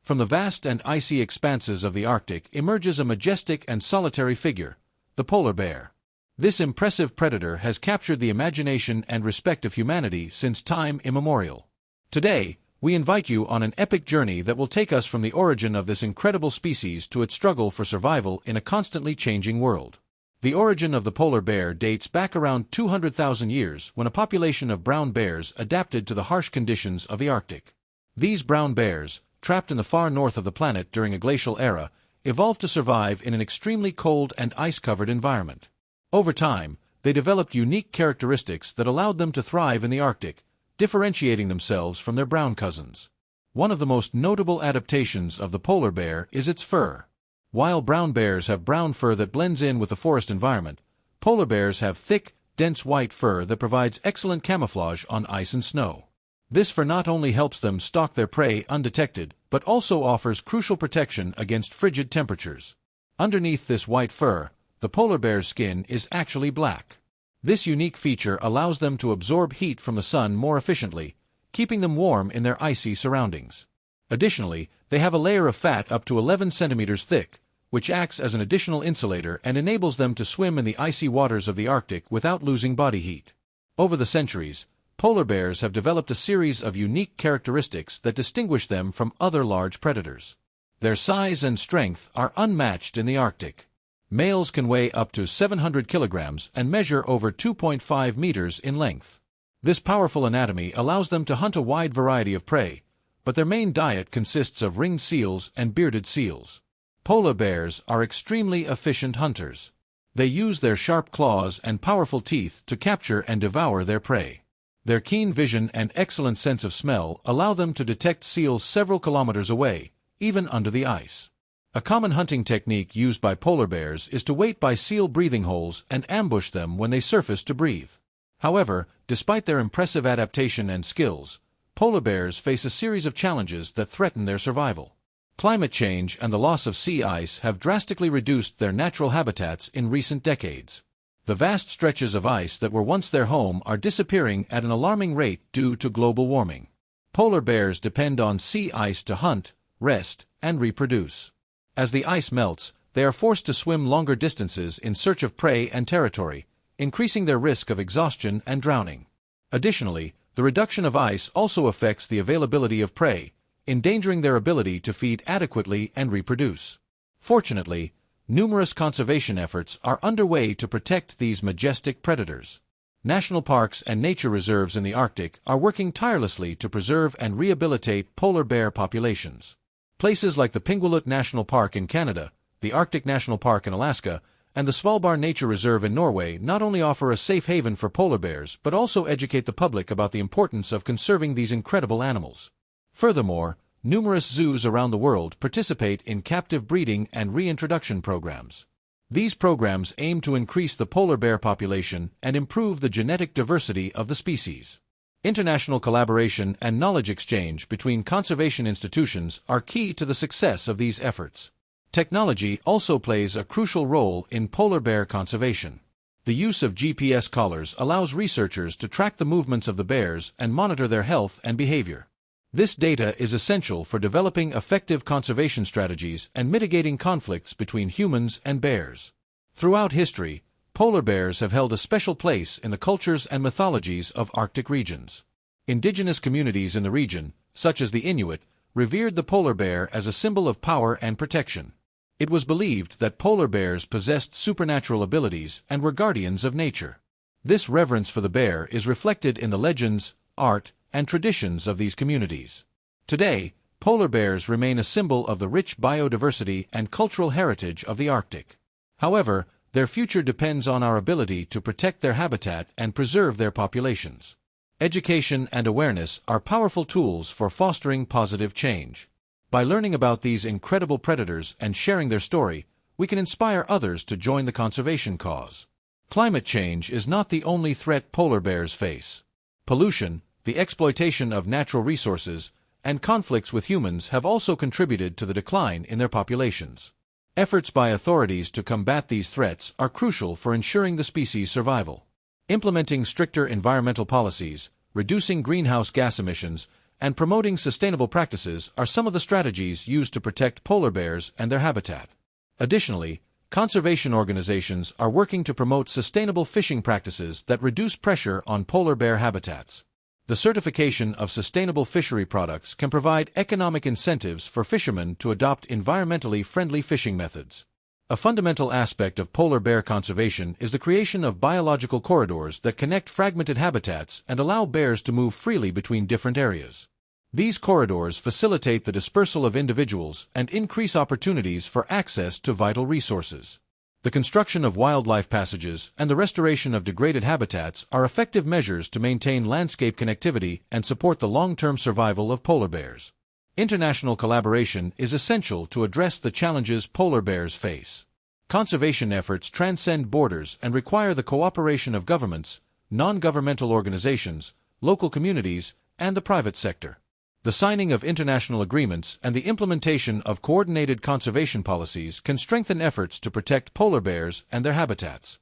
From the vast and icy expanses of the Arctic emerges a majestic and solitary figure, the polar bear. This impressive predator has captured the imagination and respect of humanity since time immemorial. Today, we invite you on an epic journey that will take us from the origin of this incredible species to its struggle for survival in a constantly changing world. The origin of the polar bear dates back around 200,000 years when a population of brown bears adapted to the harsh conditions of the Arctic. These brown bears, trapped in the far north of the planet during a glacial era, evolved to survive in an extremely cold and ice-covered environment. Over time, they developed unique characteristics that allowed them to thrive in the Arctic, differentiating themselves from their brown cousins. One of the most notable adaptations of the polar bear is its fur. While brown bears have brown fur that blends in with the forest environment, polar bears have thick, dense white fur that provides excellent camouflage on ice and snow. This fur not only helps them stalk their prey undetected, but also offers crucial protection against frigid temperatures. Underneath this white fur, the polar bear's skin is actually black. This unique feature allows them to absorb heat from the sun more efficiently, keeping them warm in their icy surroundings. Additionally, they have a layer of fat up to 11 centimeters thick, which acts as an additional insulator and enables them to swim in the icy waters of the Arctic without losing body heat. Over the centuries, polar bears have developed a series of unique characteristics that distinguish them from other large predators. Their size and strength are unmatched in the Arctic. Males can weigh up to 700 kilograms and measure over 2.5 meters in length. This powerful anatomy allows them to hunt a wide variety of prey, but their main diet consists of ringed seals and bearded seals. Polar bears are extremely efficient hunters. They use their sharp claws and powerful teeth to capture and devour their prey. Their keen vision and excellent sense of smell allow them to detect seals several kilometers away, even under the ice. A common hunting technique used by polar bears is to wait by seal breathing holes and ambush them when they surface to breathe. However, despite their impressive adaptation and skills, polar bears face a series of challenges that threaten their survival. Climate change and the loss of sea ice have drastically reduced their natural habitats in recent decades. The vast stretches of ice that were once their home are disappearing at an alarming rate due to global warming. Polar bears depend on sea ice to hunt, rest, and reproduce. As the ice melts, they are forced to swim longer distances in search of prey and territory, increasing their risk of exhaustion and drowning. Additionally, the reduction of ice also affects the availability of prey, endangering their ability to feed adequately and reproduce. Fortunately, numerous conservation efforts are underway to protect these majestic predators. National parks and nature reserves in the Arctic are working tirelessly to preserve and rehabilitate polar bear populations. Places like the Pingualut National Park in Canada, the Arctic National Park in Alaska, and the Svalbard Nature Reserve in Norway not only offer a safe haven for polar bears but also educate the public about the importance of conserving these incredible animals. Furthermore, numerous zoos around the world participate in captive breeding and reintroduction programs. These programs aim to increase the polar bear population and improve the genetic diversity of the species. International collaboration and knowledge exchange between conservation institutions are key to the success of these efforts. Technology also plays a crucial role in polar bear conservation. The use of GPS collars allows researchers to track the movements of the bears and monitor their health and behavior. This data is essential for developing effective conservation strategies and mitigating conflicts between humans and bears. Throughout history, polar bears have held a special place in the cultures and mythologies of Arctic regions. Indigenous communities in the region, such as the Inuit, revered the polar bear as a symbol of power and protection. It was believed that polar bears possessed supernatural abilities and were guardians of nature. This reverence for the bear is reflected in the legends, art, and traditions of these communities. Today, polar bears remain a symbol of the rich biodiversity and cultural heritage of the Arctic. However, their future depends on our ability to protect their habitat and preserve their populations. Education and awareness are powerful tools for fostering positive change. By learning about these incredible predators and sharing their story, we can inspire others to join the conservation cause. Climate change is not the only threat polar bears face. Pollution, the exploitation of natural resources, and conflicts with humans have also contributed to the decline in their populations. Efforts by authorities to combat these threats are crucial for ensuring the species' survival. Implementing stricter environmental policies, reducing greenhouse gas emissions, and promoting sustainable practices are some of the strategies used to protect polar bears and their habitat. Additionally, conservation organizations are working to promote sustainable fishing practices that reduce pressure on polar bear habitats. The certification of sustainable fishery products can provide economic incentives for fishermen to adopt environmentally friendly fishing methods. A fundamental aspect of polar bear conservation is the creation of biological corridors that connect fragmented habitats and allow bears to move freely between different areas. These corridors facilitate the dispersal of individuals and increase opportunities for access to vital resources. The construction of wildlife passages and the restoration of degraded habitats are effective measures to maintain landscape connectivity and support the long-term survival of polar bears. International collaboration is essential to address the challenges polar bears face. Conservation efforts transcend borders and require the cooperation of governments, non-governmental organizations, local communities, and the private sector. The signing of international agreements and the implementation of coordinated conservation policies can strengthen efforts to protect polar bears and their habitats.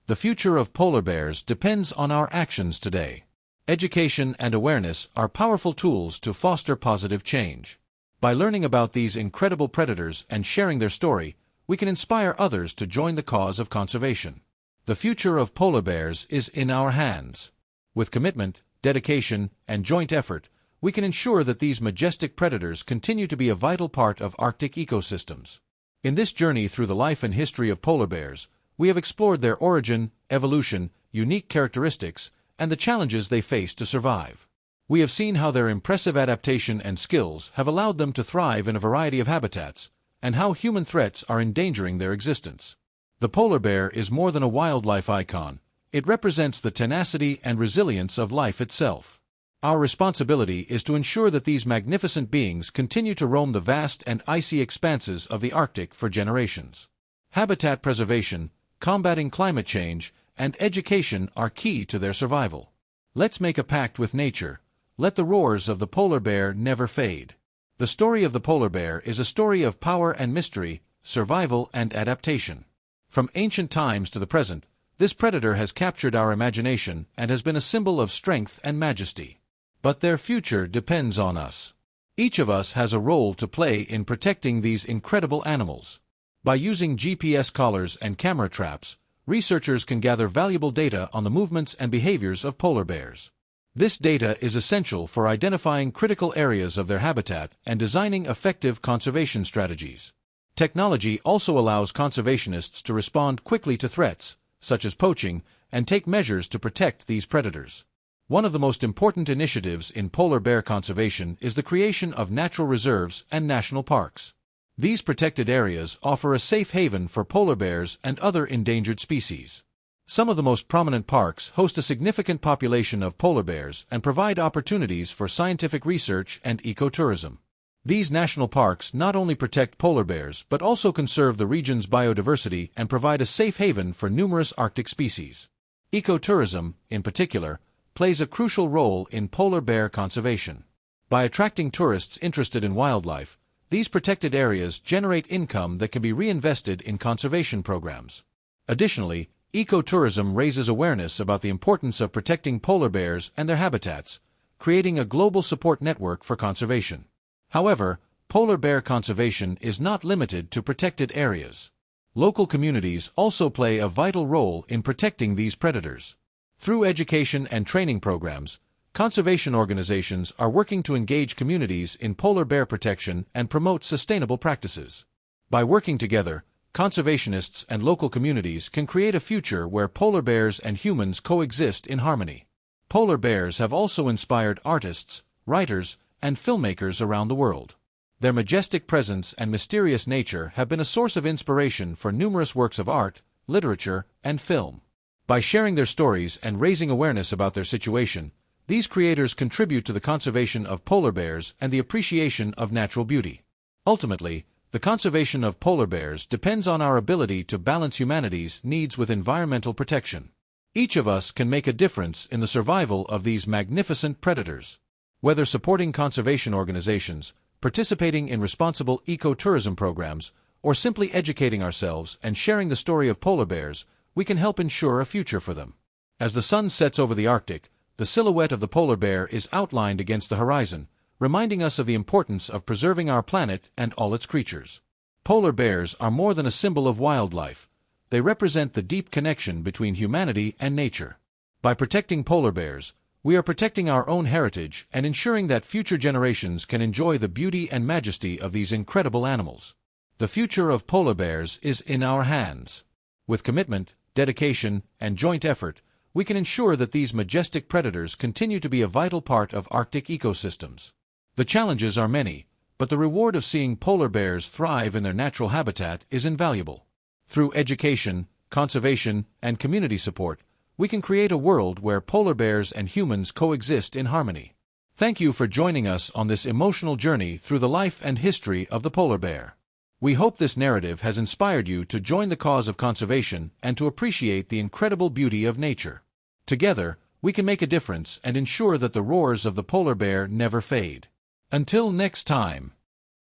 The future of polar bears depends on our actions today. Education and awareness are powerful tools to foster positive change. By learning about these incredible predators and sharing their story, we can inspire others to join the cause of conservation. The future of polar bears is in our hands. With commitment, dedication, and joint effort, we can ensure that these majestic predators continue to be a vital part of Arctic ecosystems. In this journey through the life and history of polar bears, we have explored their origin, evolution, unique characteristics, and the challenges they face to survive. We have seen how their impressive adaptation and skills have allowed them to thrive in a variety of habitats, and how human threats are endangering their existence. The polar bear is more than a wildlife icon. It represents the tenacity and resilience of life itself. Our responsibility is to ensure that these magnificent beings continue to roam the vast and icy expanses of the Arctic for generations. Habitat preservation, combating climate change, and education are key to their survival. Let's make a pact with nature. Let the roars of the polar bear never fade. The story of the polar bear is a story of power and mystery, survival and adaptation. From ancient times to the present, this predator has captured our imagination and has been a symbol of strength and majesty. But their future depends on us. Each of us has a role to play in protecting these incredible animals. By using GPS collars and camera traps, researchers can gather valuable data on the movements and behaviors of polar bears. This data is essential for identifying critical areas of their habitat and designing effective conservation strategies. Technology also allows conservationists to respond quickly to threats, such as poaching, and take measures to protect these predators. One of the most important initiatives in polar bear conservation is the creation of natural reserves and national parks. These protected areas offer a safe haven for polar bears and other endangered species. Some of the most prominent parks host a significant population of polar bears and provide opportunities for scientific research and ecotourism. These national parks not only protect polar bears but also conserve the region's biodiversity and provide a safe haven for numerous Arctic species. Ecotourism, in particular, plays a crucial role in polar bear conservation. By attracting tourists interested in wildlife, these protected areas generate income that can be reinvested in conservation programs. Additionally, ecotourism raises awareness about the importance of protecting polar bears and their habitats, creating a global support network for conservation. However, polar bear conservation is not limited to protected areas. Local communities also play a vital role in protecting these predators. Through education and training programs, conservation organizations are working to engage communities in polar bear protection and promote sustainable practices. By working together, conservationists and local communities can create a future where polar bears and humans coexist in harmony. Polar bears have also inspired artists, writers, and filmmakers around the world. Their majestic presence and mysterious nature have been a source of inspiration for numerous works of art, literature, and film. By sharing their stories and raising awareness about their situation, these creators contribute to the conservation of polar bears and the appreciation of natural beauty. Ultimately, the conservation of polar bears depends on our ability to balance humanity's needs with environmental protection. Each of us can make a difference in the survival of these magnificent predators. Whether supporting conservation organizations, participating in responsible ecotourism programs, or simply educating ourselves and sharing the story of polar bears, we can help ensure a future for them. As the sun sets over the Arctic, the silhouette of the polar bear is outlined against the horizon, reminding us of the importance of preserving our planet and all its creatures. Polar bears are more than a symbol of wildlife. They represent the deep connection between humanity and nature. By protecting polar bears, we are protecting our own heritage and ensuring that future generations can enjoy the beauty and majesty of these incredible animals. The future of polar bears is in our hands. With commitment, dedication, and joint effort, we can ensure that these majestic predators continue to be a vital part of Arctic ecosystems. The challenges are many, but the reward of seeing polar bears thrive in their natural habitat is invaluable. Through education, conservation, and community support, we can create a world where polar bears and humans coexist in harmony. Thank you for joining us on this emotional journey through the life and history of the polar bear. We hope this narrative has inspired you to join the cause of conservation and to appreciate the incredible beauty of nature. Together, we can make a difference and ensure that the roars of the polar bear never fade. Until next time.